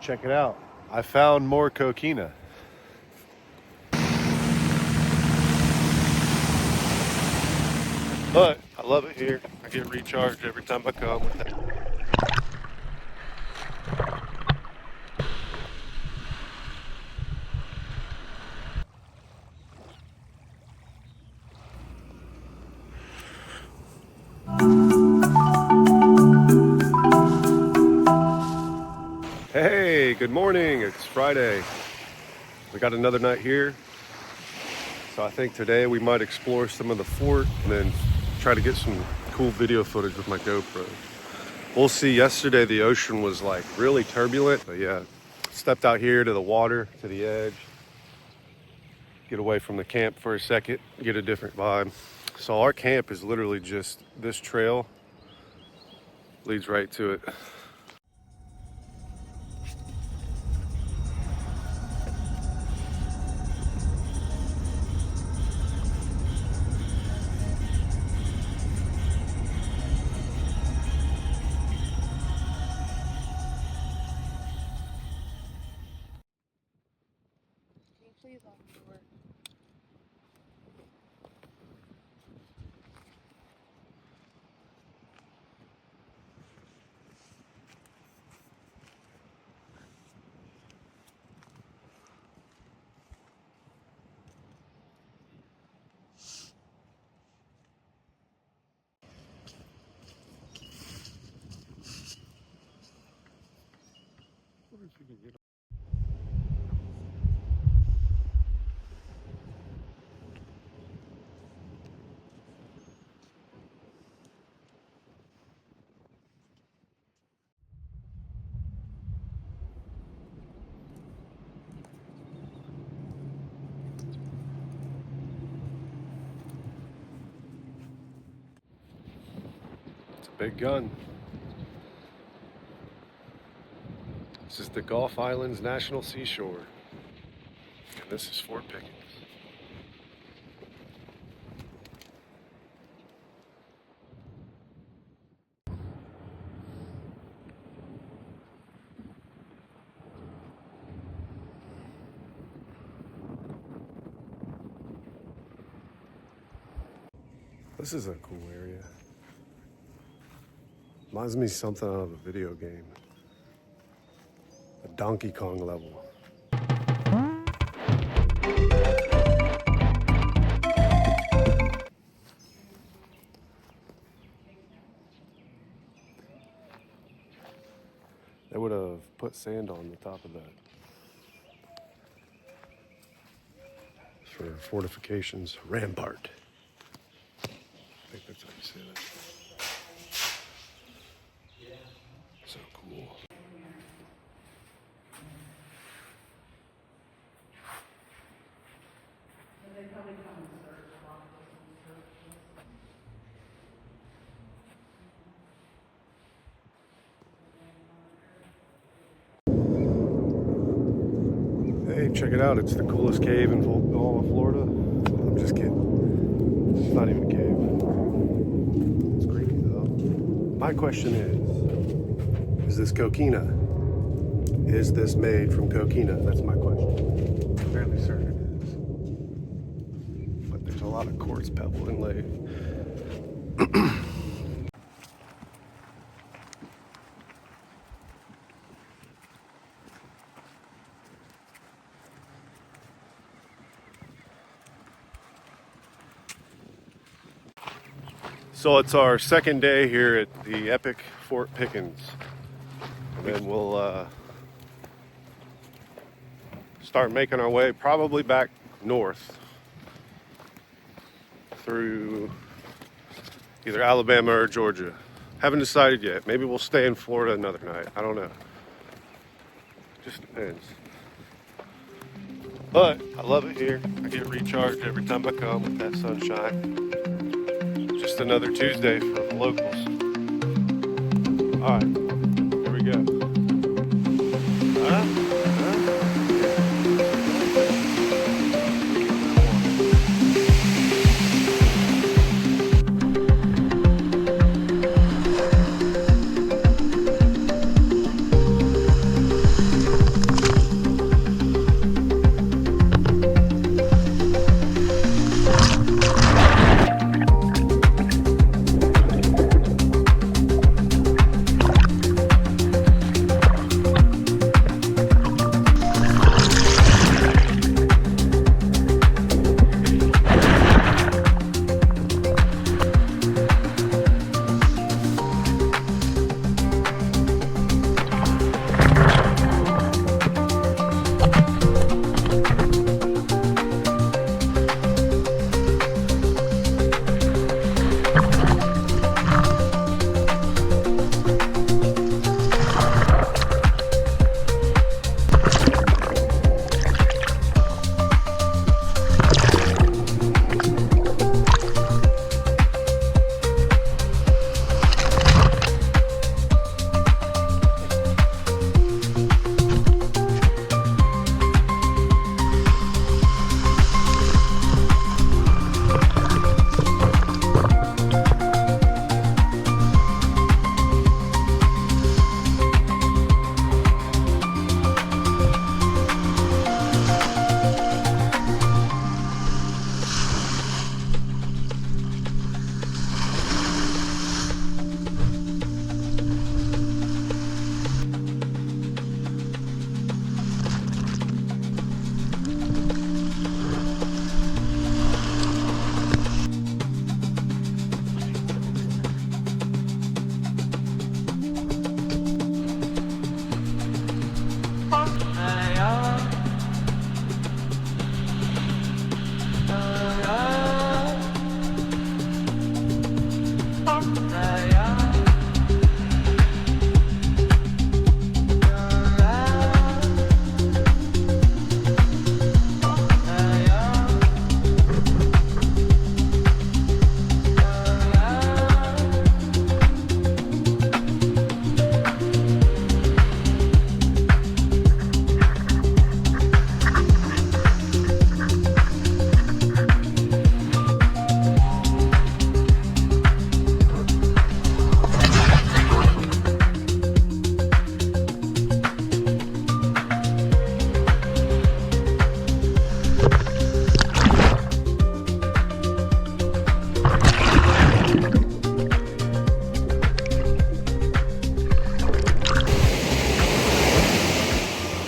check it out. I found more coquina. But I love it here. I get recharged every time I come with that. Hey, good morning. It's Friday. We got another night here. So I think today we might explore some of the fort and then try to get some cool video footage with my GoPro. We'll see. Yesterday the ocean was like really turbulent, but yeah, stepped out here to the water, to the edge, get away from the camp for a second, get a different vibe. So our camp is literally just this trail leads right to it. Please on the door. It's a big gun. This is the Gulf Islands National Seashore. And this is Fort Pickens. This is a cool area. Reminds me of something out of a video game. A Donkey Kong level. They would have put sand on the top of that for fortifications. Rampart. I think that's how you say that. So cool. Hey, check it out. It's the coolest cave in all of Florida. I'm just kidding. It's not even a cave. It's creepy though. My question is this coquina? Is this made from coquina? That's my question. I'm fairly certain it is. But there's a lot of quartz pebble inlaid. So it's our second day here at the epic Fort Pickens. And then we'll start making our way probably back north through either Alabama or Georgia. Haven't decided yet. Maybe we'll stay in Florida another night. I don't know. Just depends. But I love it here. I get recharged every time I come with that sunshine. Just another Tuesday for the locals. All right, here we go.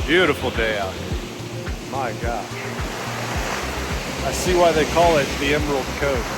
Beautiful day out here. My gosh. I see why they call it the Emerald Coast.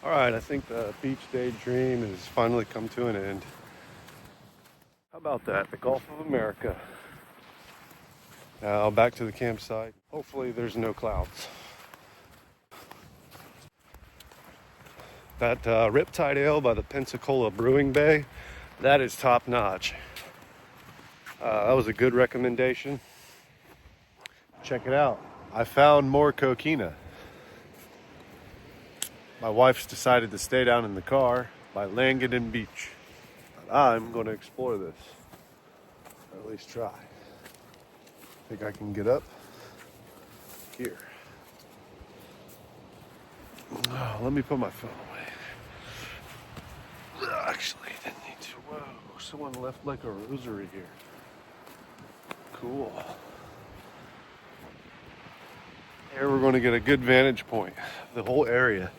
All right, I think the beach day dream has finally come to an end. How about that? The Gulf of America. Now back to the campsite. Hopefully there's no clouds. That Riptide Ale by the Pensacola Brewing Bay, that is top notch. That was a good recommendation. Check it out. I found more coquina. My wife's decided to stay down in the car by Langadin Beach. But I'm going to explore this, or at least try. Think I can get up here. Oh, let me put my phone away. Actually, I didn't need to. Whoa, someone left like a rosary here. Cool. Here we're going to get a good vantage point of the whole area.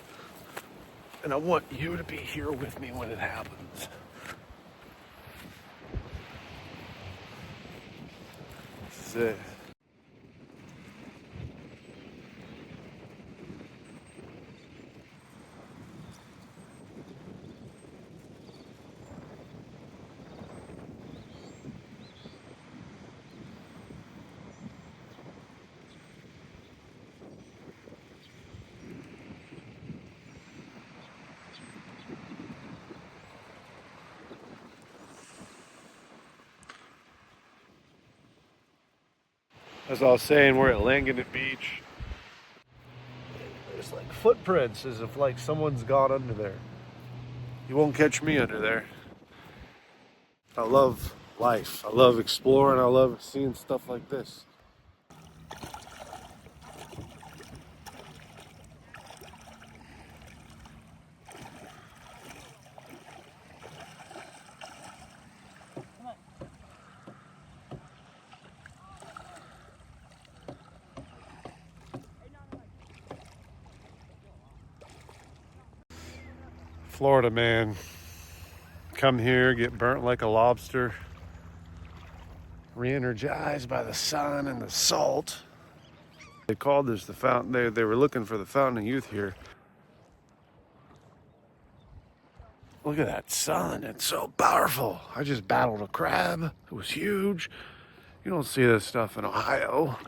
And I want you to be here with me when it happens. This is it. As I was saying, we're at Langadin Beach. There's like footprints as if like someone's gone under there. You won't catch me under there. I love life. I love exploring. I love seeing stuff like this. Florida, man. Come here, get burnt like a lobster. Re-energized by the sun and the salt. They called this the fountain. They were looking for the fountain of youth here. Look at that sun. It's so powerful. I just battled a crab. It was huge. You don't see this stuff in Ohio.